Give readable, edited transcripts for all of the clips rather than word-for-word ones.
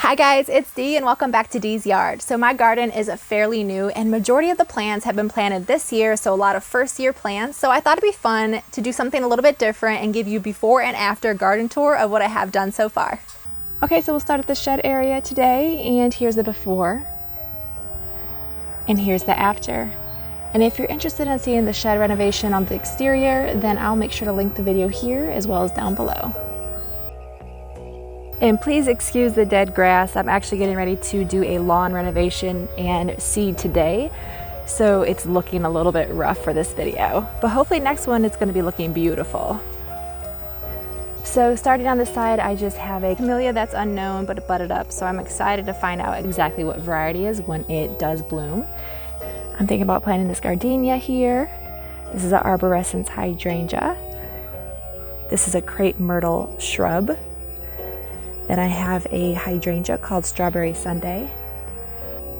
Hi guys, it's Dee and welcome back to Dee's Yard. So my garden is fairly new and majority of the plants have been planted this year, so a lot of first year plants. So I thought it'd be fun to do something a little bit different and give you before and after garden tour of what I have done so far. Okay, so we'll start at the shed area today, and here's the before and here's the after. And if you're interested in seeing the shed renovation on the exterior, then I'll make sure to link the video here as well as down below. And please excuse the dead grass. I'm actually getting ready to do a lawn renovation and seed today, so it's looking a little bit rough for this video. But hopefully next one it's going to be looking beautiful. So starting on the side, I just have a camellia that's unknown but budded up, so I'm excited to find out exactly what variety is when it does bloom. I'm thinking about planting this gardenia here. This is an Arborescens Hydrangea. This is a crepe myrtle shrub. Then I have a hydrangea called Strawberry Sundae.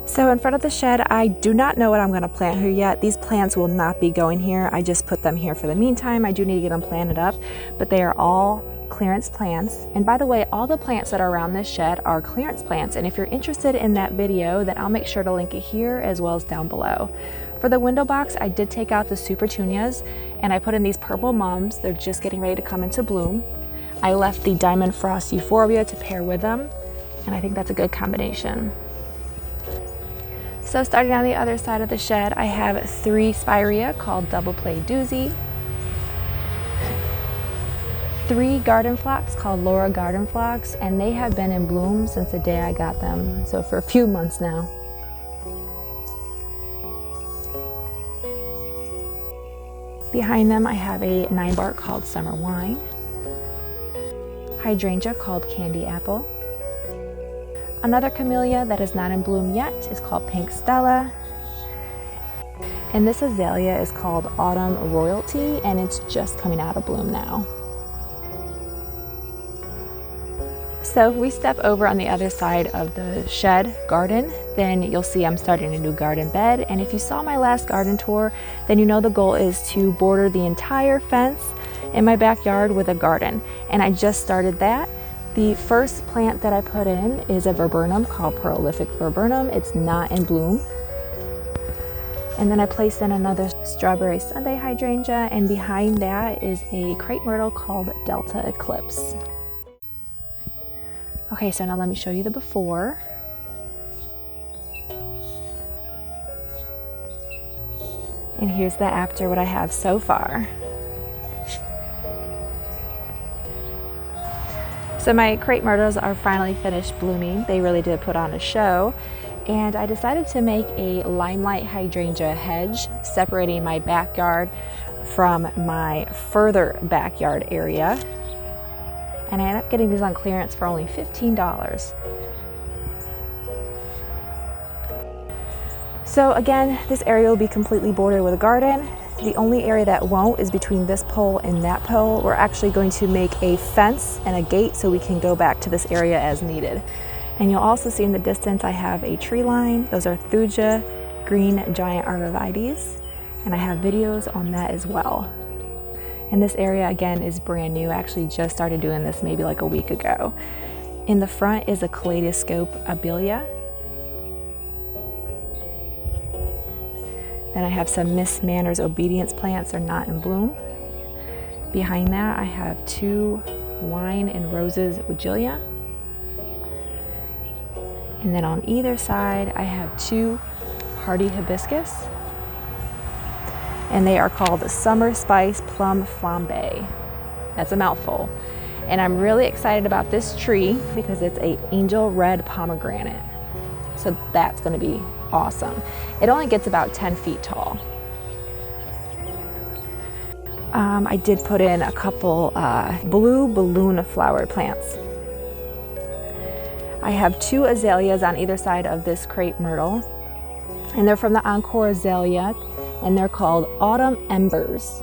So in front of the shed, I do not know what I'm going to plant here yet. These plants will not be going here. I just put them here for the meantime. I do need to get them planted up, but they are all clearance plants. And by the way, all the plants that are around this shed are clearance plants. And if you're interested in that video, then I'll make sure to link it here as well as down below. For the window box, I did take out the supertunias and I put in these purple mums. They're just getting ready to come into bloom. I left the Diamond Frost Euphorbia to pair with them, and I think that's a good combination. So starting on the other side of the shed, I have 3 spirea called Double Play Doozy, 3 garden phlox called Laura Garden Phlox, and they have been in bloom since the day I got them, so for a few months now. Behind them, I have a 9-bark called Summer Wine, hydrangea called Candy Apple. Another camellia that is not in bloom yet is called Pink Stella. And this azalea is called Autumn Royalty, and it's just coming out of bloom now. So if we step over on the other side of the shed garden, then you'll see I'm starting a new garden bed. And if you saw my last garden tour, then you know the goal is to border the entire fence in my backyard with a garden, and I just started that. The first plant that I put in is a viburnum called Prolific Viburnum. It's not in bloom. And then I placed in another Strawberry Sundae hydrangea, and behind that is a crepe myrtle called Delta Eclipse. Okay, so now let me show you the before. And here's the after, what I have so far. So my crepe myrtles are finally finished blooming. They really did put on a show. And I decided to make a Limelight hydrangea hedge, separating my backyard from my further backyard area. And I ended up getting these on clearance for only $15. So again, this area will be completely bordered with a garden. The only area that won't is between this pole and that pole. We're actually going to make a fence and a gate so we can go back to this area as needed. And you'll also see in the distance I have a tree line. Those are Thuja green giant arborvitaes, and I have videos on that as well. And this area again is brand new. I actually just started doing this maybe like a week ago. In the front is a kaleidoscope abelia. Then I have some Miss Manners obedience plants, are not in bloom. Behind that I have 2 wine and roses wigelia. And then on either side I have 2 hardy hibiscus. And they are called the Summer Spice Plum Flambe. That's a mouthful. And I'm really excited about this tree because it's an angel red pomegranate. So that's going to be awesome. It only gets about 10 feet tall. I did put in a couple blue balloon flower plants. I have 2 azaleas on either side of this crepe myrtle, and they're from the Encore Azalea, and they're called Autumn Embers.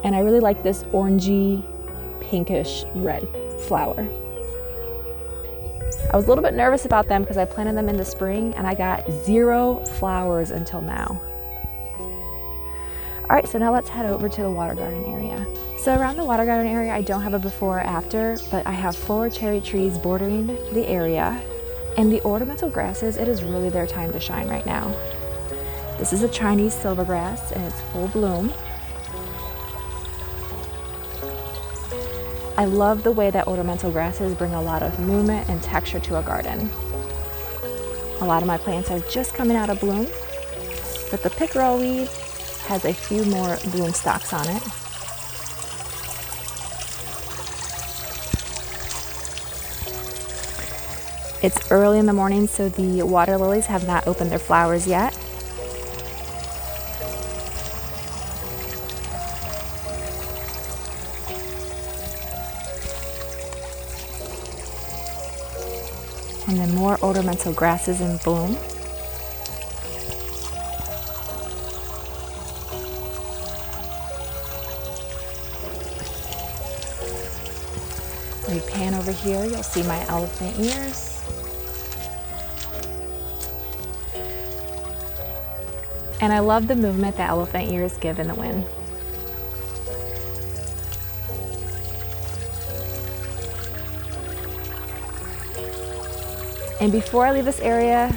And I really like this orangey, pinkish red flower. I was a little bit nervous about them because I planted them in the spring and I got 0 flowers until now. All right, so now let's head over to the water garden area. So around the water garden area, I don't have a before or after, but I have 4 cherry trees bordering the area. And the ornamental grasses, it is really their time to shine right now. This is a Chinese silvergrass and it's full bloom. I love the way that ornamental grasses bring a lot of movement and texture to a garden. A lot of my plants are just coming out of bloom, but the pickerel weed has a few more bloom stalks on it. It's early in the morning, so the water lilies have not opened their flowers yet. And then more ornamental grasses in bloom. When we pan over here, you'll see my elephant ears. And I love the movement that elephant ears give in the wind. And before I leave this area,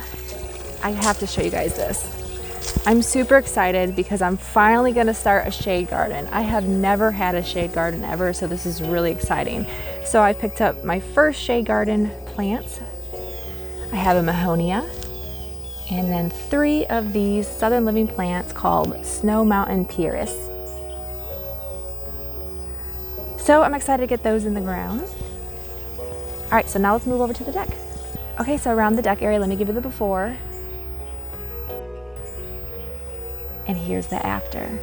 I have to show you guys this. I'm super excited because I'm finally gonna start a shade garden. I have never had a shade garden ever, so this is really exciting. So I picked up my first shade garden plants. I have a Mahonia, and then 3 of these Southern Living plants called Snow Mountain Pieris. So I'm excited to get those in the ground. All right, so now let's move over to the deck. Okay, so around the deck area, let me give you the before. And here's the after.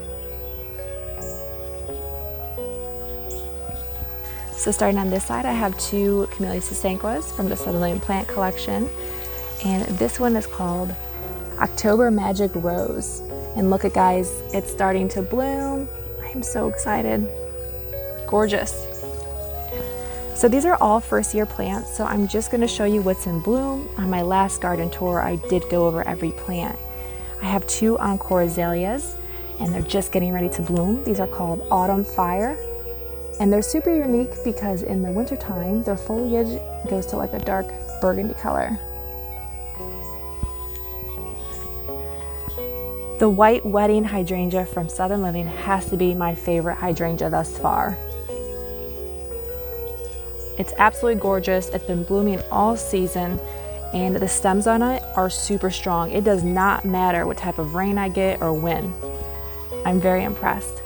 So starting on this side, I have 2 Camellia sasanquas from the Southern Living plant collection. And this one is called October Magic Rose. And look at guys, it's starting to bloom. I'm so excited. Gorgeous. So these are all first year plants, so I'm just gonna show you what's in bloom. On my last garden tour, I did go over every plant. I have 2 Encore Azaleas, and they're just getting ready to bloom. These are called Autumn Fire, and they're super unique because in the wintertime, their foliage goes to like a dark burgundy color. The white wedding hydrangea from Southern Living has to be my favorite hydrangea thus far. It's absolutely gorgeous. It's been blooming all season, and the stems on it are super strong. It does not matter what type of rain I get or when. I'm very impressed.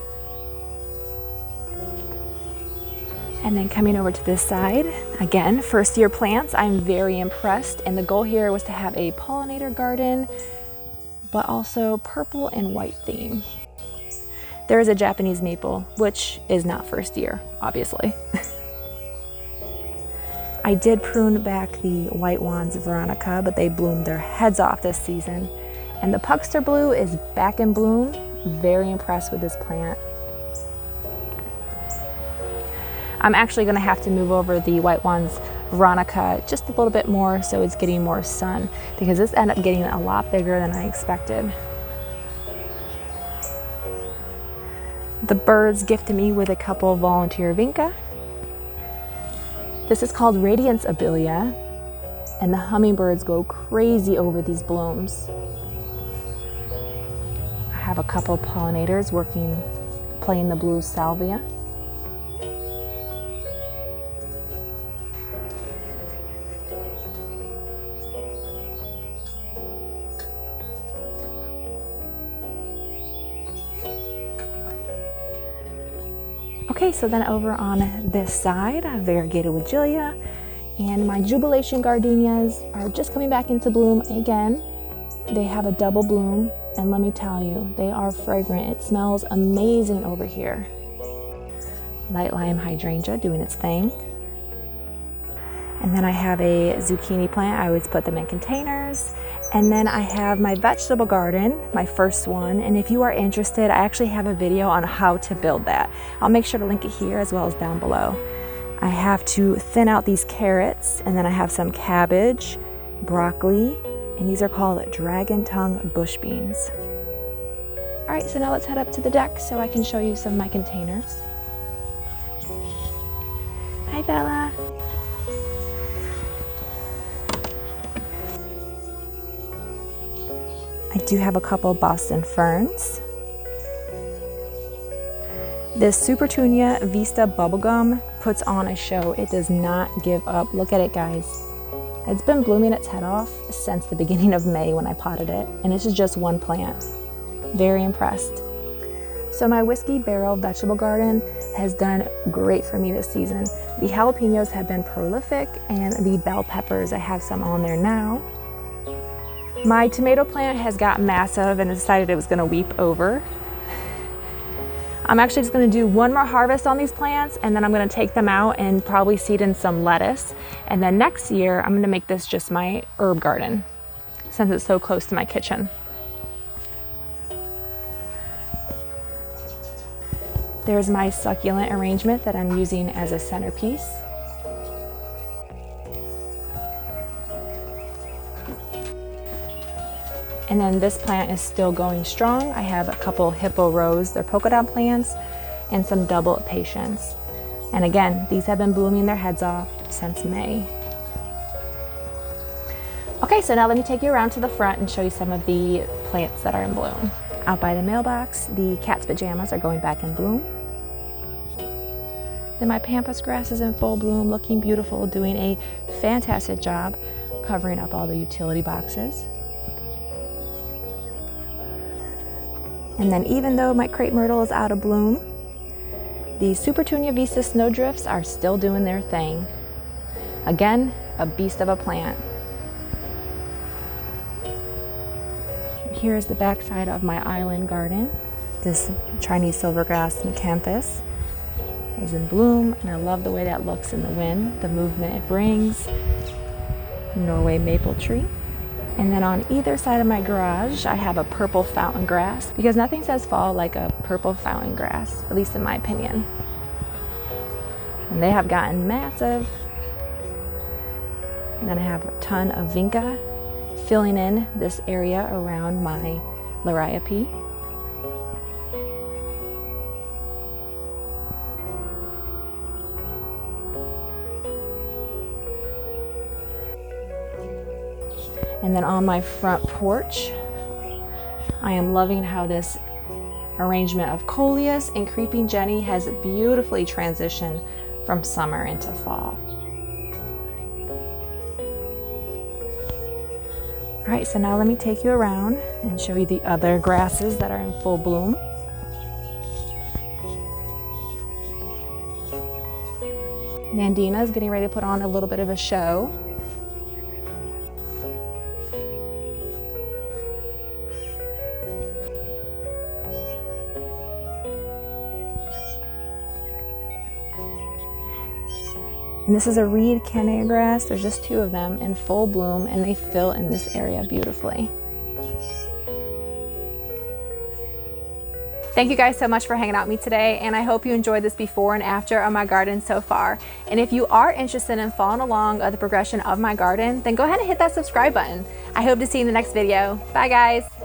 And then coming over to this side, again, first year plants, I'm very impressed. And the goal here was to have a pollinator garden, but also purple and white theme. There is a Japanese maple, which is not first year, obviously. I did prune back the white wands Veronica, but they bloomed their heads off this season. And the Puckster Blue is back in bloom. Very impressed with this plant. I'm actually gonna have to move over the white wands Veronica just a little bit more so it's getting more sun, because this ended up getting a lot bigger than I expected. The birds gifted me with a couple of volunteer vinca. This is called Radiance Abelia, and the hummingbirds go crazy over these blooms. I have a couple pollinators playing the blue salvia. Okay, so then over on this side, I have variegated Wigelia, and my Jubilation Gardenias are just coming back into bloom again. They have a double bloom, and let me tell you, they are fragrant. It smells amazing over here. Light Lime Hydrangea doing its thing. And then I have a zucchini plant. I always put them in containers. And then I have my vegetable garden, my first one. And if you are interested, I actually have a video on how to build that. I'll make sure to link it here as well as down below. I have to thin out these carrots, and then I have some cabbage, broccoli, and these are called dragon tongue bush beans. All right, so now let's head up to the deck so I can show you some of my containers. Hi, Bella. I do have a couple Boston ferns. This Supertunia Vista bubblegum puts on a show. It does not give up. Look at it, guys. It's been blooming its head off since the beginning of May when I potted it, and this is just one plant. Very impressed. So my whiskey barrel vegetable garden has done great for me this season. The jalapenos have been prolific, and the bell peppers, I have some on there now. My tomato plant has got massive and decided it was gonna weep over. I'm actually just gonna do one more harvest on these plants, and then I'm gonna take them out and probably seed in some lettuce. And then next year, I'm gonna make this just my herb garden since it's so close to my kitchen. There's my succulent arrangement that I'm using as a centerpiece. And then this plant is still going strong. I have a couple Hippo Rose, they're polka dot plants, and some double patience. And again, these have been blooming their heads off since May. Okay, so now let me take you around to the front and show you some of the plants that are in bloom. Out by the mailbox, the cat's pajamas are going back in bloom. Then my Pampas Grass is in full bloom, looking beautiful, doing a fantastic job covering up all the utility boxes. And then even though my crepe myrtle is out of bloom, the Supertunia Vista snowdrifts are still doing their thing. Again, a beast of a plant. Here is the backside of my island garden. This Chinese silvergrass Macranthus is in bloom, and I love the way that looks in the wind, the movement it brings. Norway maple tree. And then on either side of my garage, I have a purple fountain grass, because nothing says fall like a purple fountain grass, at least in my opinion. And they have gotten massive. And then I have a ton of vinca filling in this area around my liriope. And then on my front porch, I am loving how this arrangement of coleus and creeping jenny has beautifully transitioned from summer into fall. All right, so now let me take you around and show you the other grasses that are in full bloom. Nandina is getting ready to put on a little bit of a show. And this is a reed Canada grass. There's just two of them in full bloom, and they fill in this area beautifully. Thank you guys so much for hanging out with me today, and I hope you enjoyed this before and after of my garden so far. And if you are interested in following along the progression of my garden, then go ahead and hit that subscribe button. I hope to see you in the next video. Bye guys.